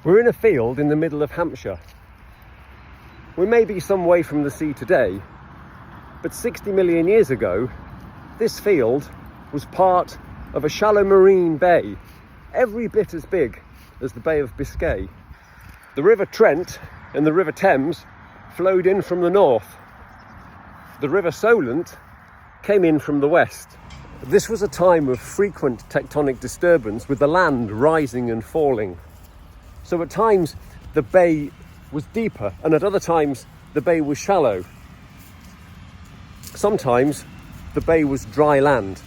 We're in a field in the middle of Hampshire. We may be some way from the sea today, but 60 million years ago, this field was part of a shallow marine bay, every bit as big as the Bay of Biscay. The River Trent and the River Thames flowed in from the north. The River Solent came in from the west. This was a time of frequent tectonic disturbance, with the land rising and falling. So at times the bay was deeper, and at other times the bay was shallow. Sometimes the bay was dry land.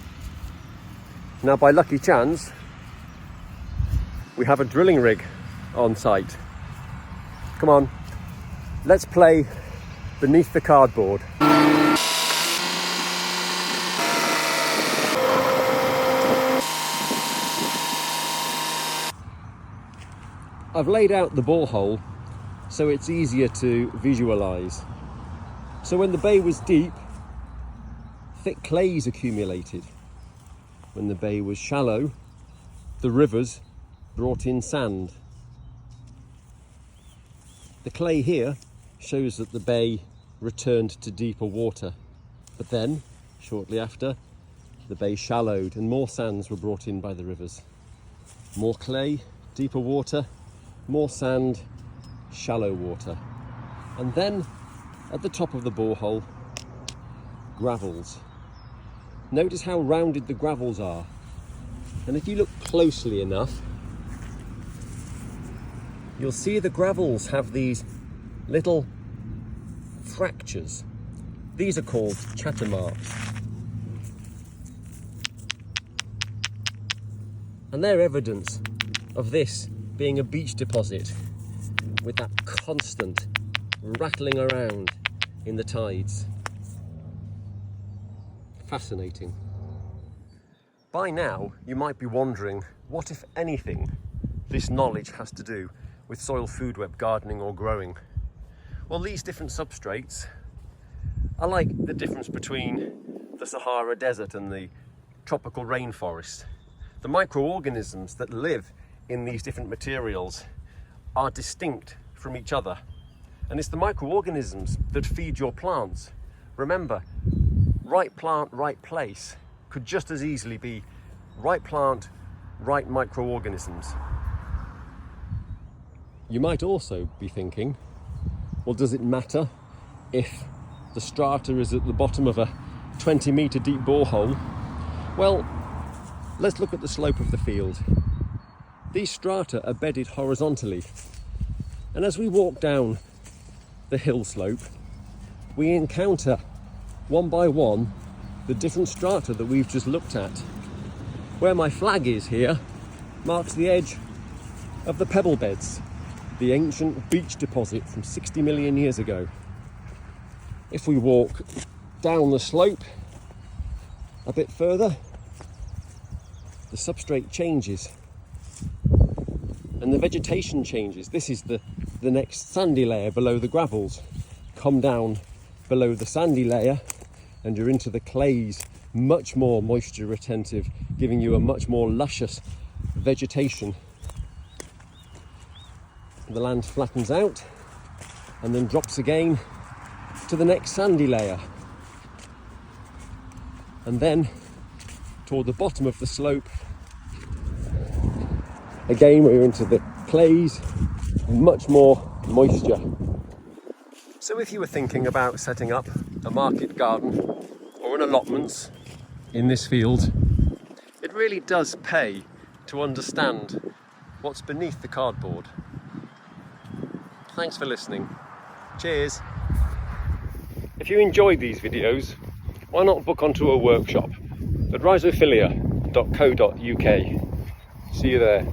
Now, by lucky chance, we have a drilling rig on site. Come on, let's play Beneath the Cardboard. I've laid out the borehole so it's easier to visualise. So when the bay was deep, thick clays accumulated. When the bay was shallow, the rivers brought in sand. The clay here shows that the bay returned to deeper water, but then, shortly after, the bay shallowed and more sands were brought in by the rivers. More clay, deeper water, more sand, shallow water. And then, at the top of the borehole, gravels. Notice how rounded the gravels are. And if you look closely enough, you'll see the gravels have these little fractures. These are called chatter marks. And they're evidence of this being a beach deposit with that constant rattling around in the tides. Fascinating. By now, you might be wondering what, if anything, this knowledge has to do with soil food web gardening or growing. Well, these different substrates are like the difference between the Sahara Desert and the tropical rainforest. The microorganisms that live in these different materials are distinct from each other. And it's the microorganisms that feed your plants. Remember, right plant, right place could just as easily be right plant, right microorganisms. You might also be thinking, well, does it matter if the strata is at the bottom of a 20-metre deep borehole? Well, let's look at the slope of the field. These strata are bedded horizontally, and as we walk down the hill slope, we encounter one by one the different strata that we've just looked at. Where my flag is here marks the edge of the pebble beds, the ancient beach deposit from 60 million years ago. If we walk down the slope a bit further, the substrate changes and the vegetation changes. This is the next sandy layer below the gravels. Come down below the sandy layer and you're into the clays, much more moisture retentive, giving you a much more luscious vegetation. The land flattens out and then drops again to the next sandy layer. And then toward the bottom of the slope, again we're into the clays, much more moisture. So if you were thinking about setting up a market garden or an allotments in this field, it really does pay to understand what's beneath the cardboard. Thanks for listening. Cheers. If you enjoyed these videos, why not book onto a workshop at rhizophilia.co.uk. See you there.